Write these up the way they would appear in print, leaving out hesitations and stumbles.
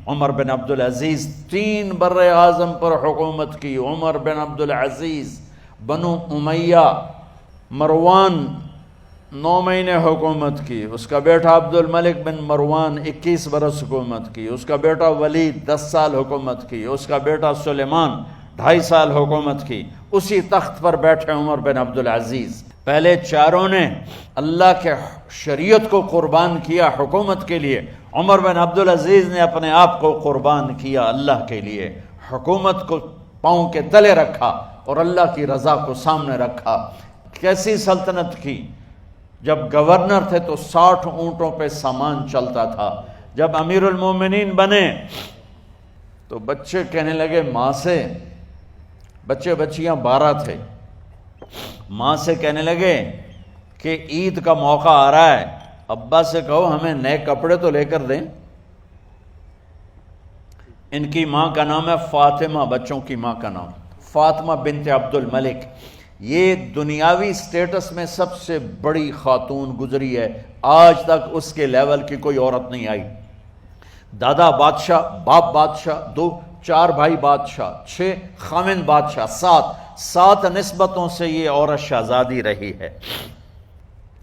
عمر بن عبدالعزیز 3 بر اعظم پر حکومت کی. عمر بن عبدالعزیز، بنو امیہ، مروان 9 مہینے حکومت کی. اس کا بیٹا عبد الملک بن مروان 21 برس حکومت کی. اس کا بیٹا ولید 10 سال حکومت کی. اس کا بیٹا سلیمان 2.5 سال حکومت کی. اسی تخت پر بیٹھے عمر بن عبدالعزیز. پہلے چاروں نے اللہ کے شریعت کو قربان کیا حکومت کے لیے. عمر بن عبدالعزیز نے اپنے آپ کو قربان کیا اللہ کے لیے. حکومت کو پاؤں کے تلے رکھا اور اللہ کی رضا کو سامنے رکھا. کیسی سلطنت کی؟ جب گورنر تھے تو 60 اونٹوں پہ سامان چلتا تھا. جب امیر المومنین بنے تو بچے کہنے لگے ماں سے، بچے بچیاں 12 تھے، ماں سے کہنے لگے کہ عید کا موقع آ رہا ہے، ابا سے کہو ہمیں نئے کپڑے تو لے کر دیں. ان کی ماں کا نام ہے فاطمہ، بچوں کی ماں کا نام فاطمہ بنت عبد الملک. یہ دنیاوی سٹیٹس میں سب سے بڑی خاتون گزری ہے. آج تک اس کے لیول کی کوئی عورت نہیں آئی. دادا بادشاہ، باپ بادشاہ، 4 بھائی بادشاہ، 6 خامند بادشاہ، 7 نسبتوں سے یہ عورت شہزادی رہی ہے.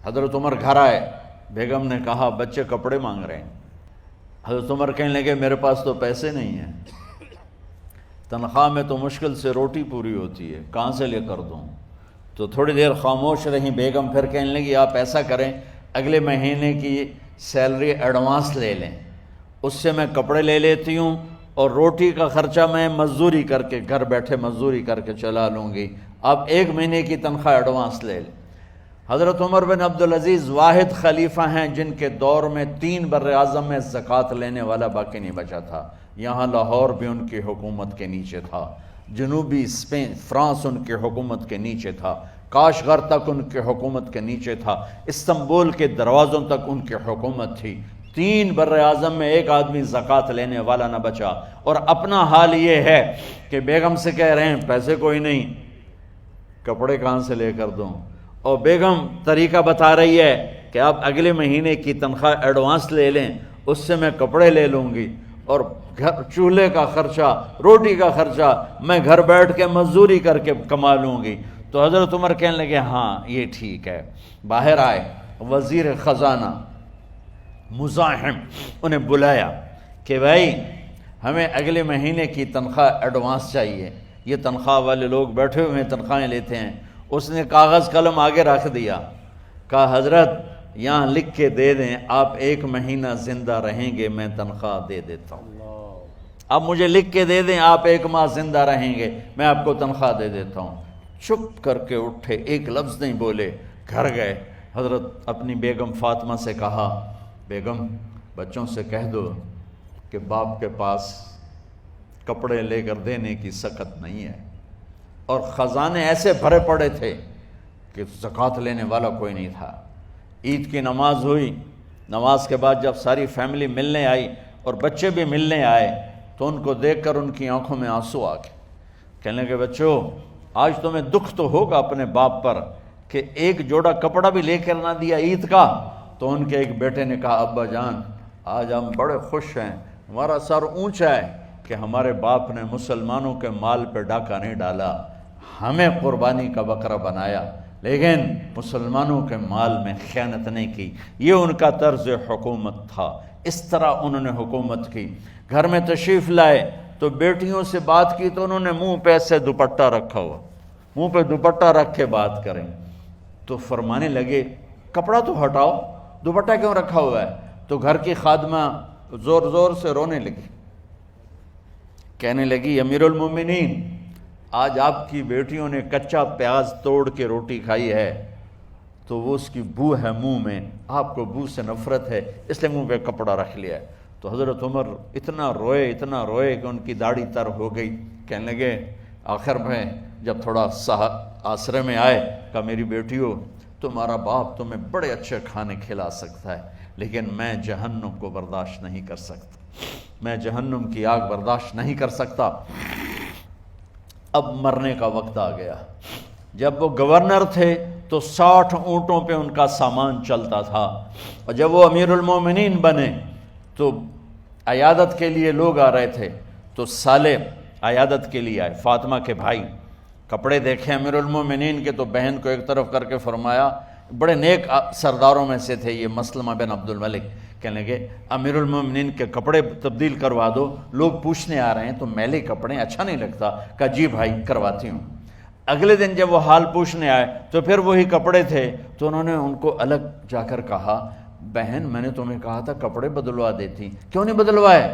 حضرت عمر گھر آئے، بیگم نے کہا بچے کپڑے مانگ رہے ہیں. حضرت عمر کہنے لگے میرے پاس تو پیسے نہیں ہیں، تنخواہ میں تو مشکل سے روٹی پوری ہوتی ہے، کہاں سے لے کر دوں؟ تو تھوڑی دیر خاموش رہیں. بیگم پھر کہنے لگی آپ ایسا کریں، اگلے مہینے کی سیلری ایڈوانس لے لیں، اس سے میں کپڑے لے لیتی ہوں اور روٹی کا خرچہ میں مزدوری کر کے گھر بیٹھے مزدوری کر کے چلا لوں گی، آپ 1 مہینے کی تنخواہ ایڈوانس لے لیں. حضرت عمر بن عبدالعزیز واحد خلیفہ ہیں جن کے دور میں 3 بر اعظم میں زکوٰۃ لینے والا باقی نہیں بچا تھا. یہاں لاہور بھی ان کی حکومت کے نیچے تھا، جنوبی اسپین فرانس ان کی حکومت کے نیچے تھا، کاشغر تک ان کی حکومت کے نیچے تھا، استنبول کے دروازوں تک ان کی حکومت تھی. 3 بر اعظم میں ایک آدمی زکوٰۃ لینے والا نہ بچا. اور اپنا حال یہ ہے کہ بیگم سے کہہ رہے ہیں پیسے کوئی نہیں، کپڑے کہاں سے لے کر دوں؟ اور بیگم طریقہ بتا رہی ہے کہ آپ اگلے مہینے کی تنخواہ ایڈوانس لے لیں، اس سے میں کپڑے لے لوں گی اور چولہے کا خرچہ، روٹی کا خرچہ میں گھر بیٹھ کے مزدوری کر کے کما لوں گی. تو حضرت عمر کہنے لگے ہاں یہ ٹھیک ہے. باہر آئے وزیر خزانہ مزاحم، انہیں بلایا کہ بھائی ہمیں اگلے مہینے کی تنخواہ ایڈوانس چاہیے. یہ تنخواہ والے لوگ بیٹھے ہوئے ہیں، تنخواہیں لیتے ہیں. اس نے کاغذ قلم آگے رکھ دیا، کہا حضرت یہاں لکھ کے دے دیں آپ 1 مہینہ زندہ رہیں گے میں تنخواہ دے دیتا ہوں. اب مجھے لکھ کے دے دیں آپ 1 ماہ زندہ رہیں گے میں آپ کو تنخواہ دے دیتا ہوں. چپ کر کے اٹھے، ایک لفظ نہیں بولے، گھر گئے. حضرت اپنی بیگم فاطمہ سے کہا بیگم بچوں سے کہہ دو کہ باپ کے پاس کپڑے لے کر دینے کی سخت نہیں ہے. اور خزانے ایسے بھرے پڑے تھے کہ زکوٰۃ لینے والا کوئی نہیں تھا. عید کی نماز ہوئی، نماز کے بعد جب ساری فیملی ملنے آئی اور بچے بھی ملنے آئے تو ان کو دیکھ کر ان کی آنکھوں میں آنسو آ گئے. کہنے لگے بچوں آج تمہیں دکھ تو ہوگا اپنے باپ پر کہ ایک جوڑا کپڑا بھی لے کر نہ دیا عید کا. تو ان کے ایک بیٹے نے کہا ابا جان آج ہم بڑے خوش ہیں، ہمارا سر اونچا ہے کہ ہمارے باپ نے مسلمانوں کے مال پہ ڈاکہ نہیں ڈالا، ہمیں قربانی کا بکرا بنایا لیکن مسلمانوں کے مال میں خیانت نہیں کی. یہ ان کا طرز حکومت تھا، اس طرح انہوں نے حکومت کی. گھر میں تشریف لائے تو بیٹیوں سے بات کی تو انہوں نے منہ پہ ایسے دوپٹہ رکھا ہوا، منہ پہ دوپٹہ رکھ کے بات کریں. تو فرمانے لگے کپڑا تو ہٹاؤ، دوپٹہ کیوں رکھا ہوا ہے؟ تو گھر کی خادمہ زور زور سے رونے لگی، کہنے لگی امیر المومنین آج آپ کی بیٹیوں نے کچا پیاز توڑ کے روٹی کھائی ہے تو وہ اس کی بو ہے منہ میں، آپ کو بو سے نفرت ہے اس لیے منہ پہ کپڑا رکھ لیا ہے. تو حضرت عمر اتنا روئے کہ ان کی داڑھی تر ہو گئی. کہنے لگے آخر میں جب تھوڑا آسرے میں آئے کہا میری بیٹیوں تمہارا باپ تمہیں بڑے اچھے کھانے کھلا سکتا ہے لیکن میں جہنم کو برداشت نہیں کر سکتا، میں جہنم کی آگ برداشت نہیں کر سکتا. اب مرنے کا وقت آ گیا. جب وہ گورنر تھے تو 60 اونٹوں پہ ان کا سامان چلتا تھا، اور جب وہ امیر المومنین بنے تو عیادت کے لیے لوگ آ رہے تھے، تو سالے عیادت کے لیے آئے، فاطمہ کے بھائی، کپڑے دیکھے امیر المومنین کے، تو بہن کو ایک طرف کر کے فرمایا، بڑے نیک سرداروں میں سے تھے یہ مسلمہ بن عبد الملک، کہنے لگے امیر المومنین کے کپڑے تبدیل کروا دو، لوگ پوچھنے آ رہے ہیں تو میلے کپڑے اچھا نہیں لگتا، کہا جی بھائی کرواتی ہوں۔ اگلے دن جب وہ حال پوچھنے آئے تو پھر وہی کپڑے تھے، تو انہوں نے ان کو الگ جا کر کہا، بہن میں نے تمہیں کہا تھا کپڑے بدلوا دیتی، کیوں نہیں بدلوائے؟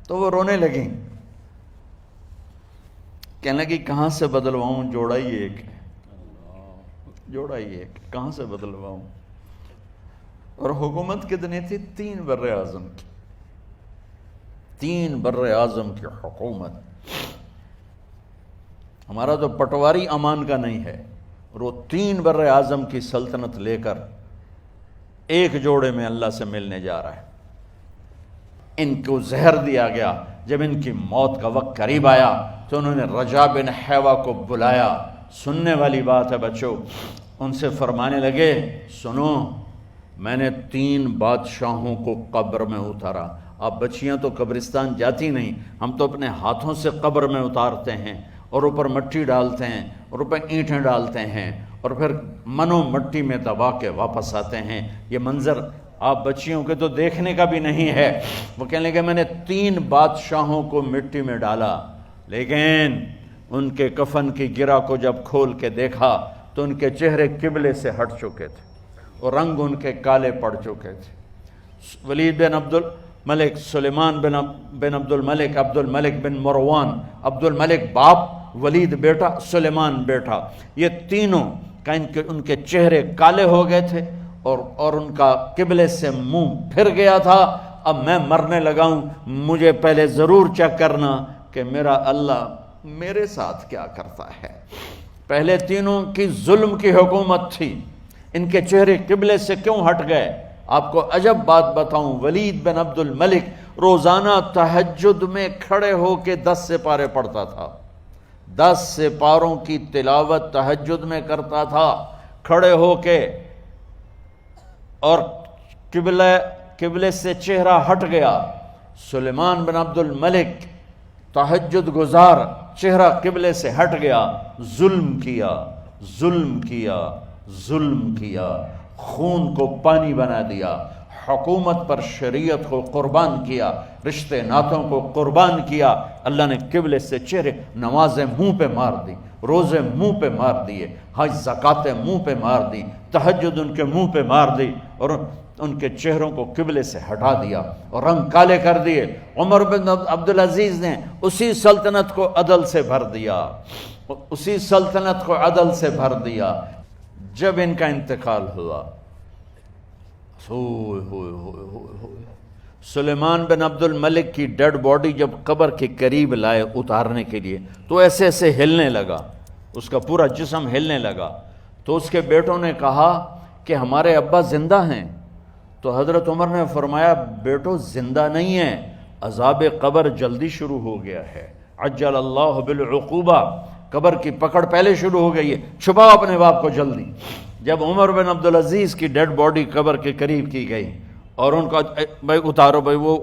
تو وہ رونے لگیں، کہنے لگی کہاں سے بدلواؤں، جوڑا ہی ایک، کہاں سے بدلواؤں؟ اور حکومت کتنی تھی؟ 3 بر اعظم کی، 3 بر اعظم کی حکومت۔ ہمارا تو پٹواری امان کا نہیں ہے، اور وہ 3 بر اعظم کی سلطنت لے کر ایک جوڑے میں اللہ سے ملنے جا رہا ہے۔ ان کو زہر دیا گیا، جب ان کی موت کا وقت قریب آیا تو انہوں نے رجا بن حیوہ کو بلایا، سننے والی بات ہے بچوں، ان سے فرمانے لگے سنو، میں نے 3 بادشاہوں کو قبر میں اتارا۔ اب بچیاں تو قبرستان جاتی نہیں، ہم تو اپنے ہاتھوں سے قبر میں اتارتے ہیں، اور اوپر مٹی ڈالتے ہیں، اور اوپر اینٹیں ڈالتے ہیں، اور پھر منو مٹی میں دبا کے واپس آتے ہیں۔ یہ منظر آپ بچیوں کے تو دیکھنے کا بھی نہیں ہے۔ وہ کہنے لگے میں نے 3 بادشاہوں کو مٹی میں ڈالا، لیکن ان کے کفن کی گرہ کو جب کھول کے دیکھا تو ان کے چہرے قبلے سے ہٹ چکے تھے، اور رنگ ان کے کالے پڑ چکے تھے۔ ولید بن عبد الملک، سلیمان بن عبد الملک، عبد الملک بن مروان، عبد الملک باپ، ولید بیٹا، سلیمان بیٹا، یہ تینوں کا ان کے چہرے کالے ہو گئے تھے، اور ان کا قبلے سے منہ پھر گیا تھا۔ اب میں مرنے لگا ہوں، مجھے پہلے ضرور چیک کرنا کہ میرا اللہ میرے ساتھ کیا کرتا ہے۔ پہلے تینوں کی ظلم کی حکومت تھی، ان کے چہرے قبلے سے کیوں ہٹ گئے؟ آپ کو عجب بات بتاؤں، ولید بن عبد الملک روزانہ تہجد میں کھڑے ہو کے 10 سپارے پڑھتا تھا، 10 سپاروں کی تلاوت تہجد میں کرتا تھا کھڑے ہو کے، اور قبلے سے چہرہ ہٹ گیا۔ سلیمان بن عبد الملک تہجد گزار، چہرہ قبلے سے ہٹ گیا، ظلم کیا، ظلم کیا، ظلم کیا، خون کو پانی بنا دیا، حکومت پر شریعت کو قربان کیا، رشتے ناتوں کو قربان کیا۔ اللہ نے قبلے سے چہرے، نمازیں منہ پہ مار دی، روزے منہ پہ مار دیے، حج زکاتیں منہ پہ مار دی، تہجد ان کے منہ پہ مار دی، اور ان کے چہروں کو قبلے سے ہٹا دیا اور رنگ کالے کر دیے۔ عمر بن عبدالعزیز نے اسی سلطنت کو عدل سے بھر دیا، اسی سلطنت کو عدل سے بھر دیا۔ جب ان کا انتقال ہوا، سلیمان بن عبد الملک کی ڈیڈ باڈی جب قبر کے قریب لائے اتارنے کے لیے، تو ایسے ایسے ہلنے لگا، اس کا پورا جسم ہلنے لگا۔ تو اس کے بیٹوں نے کہا کہ ہمارے ابا زندہ ہیں، تو حضرت عمر نے فرمایا بیٹو زندہ نہیں ہیں، عذاب قبر جلدی شروع ہو گیا ہے، عجل اللہ بالعقوبہ، قبر کی پکڑ پہلے شروع ہو گئی ہے، چھپاؤ اپنے باپ کو جلدی۔ جب عمر بن عبدالعزیز کی ڈیڈ باڈی قبر کے قریب کی گئی اور ان کا بھائی اتارو، بھائی وہ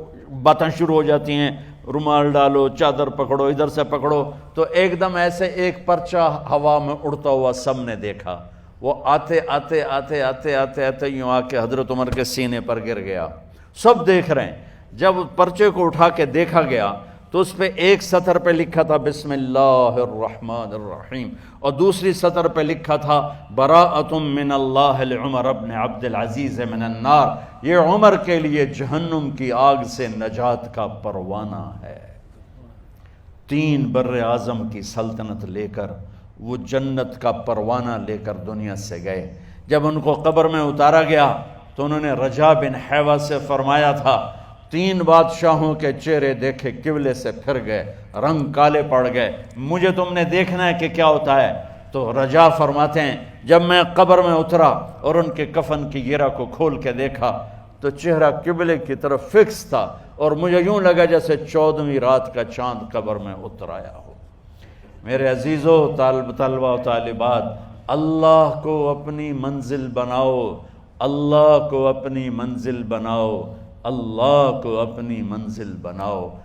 باتیں شروع ہو جاتی ہیں، رومال ڈالو، چادر پکڑو، ادھر سے پکڑو، تو ایک دم ایسے ایک پرچہ ہوا میں اڑتا ہوا سب نے دیکھا، وہ آتے آتے آتے آتے آتے آتے یوں آ کے حضرت عمر کے سینے پر گر گیا۔ سب دیکھ رہے ہیں۔ جب پرچے کو اٹھا کے دیکھا گیا تو اس پہ ایک سطر پہ لکھا تھا بسم اللہ الرحمن الرحیم، اور دوسری سطر پہ لکھا تھا براءۃ من اللہ لعمر بن عبد العزیز من النار، یہ عمر کے لیے جہنم کی آگ سے نجات کا پروانہ ہے۔ 3 بر اعظم کی سلطنت لے کر وہ جنت کا پروانہ لے کر دنیا سے گئے۔ جب ان کو قبر میں اتارا گیا تو انہوں نے رجا بن حیوہ سے فرمایا تھا 3 بادشاہوں کے چہرے دیکھے قبلے سے پھر گئے، رنگ کالے پڑ گئے، مجھے تم نے دیکھنا ہے کہ کیا ہوتا ہے۔ تو رجا فرماتے ہیں جب میں قبر میں اترا اور ان کے کفن کی گرہ کو کھول کے دیکھا تو چہرہ قبلے کی طرف فکس تھا، اور مجھے یوں لگا جیسے 14ویں رات کا چاند قبر میں اتر آیا ہو۔ میرے عزیزو، طلبہ و طالبات، اللہ کو اپنی منزل بناؤ، اللہ کو اپنی منزل بناؤ، اللہ کو اپنی منزل بناؤ۔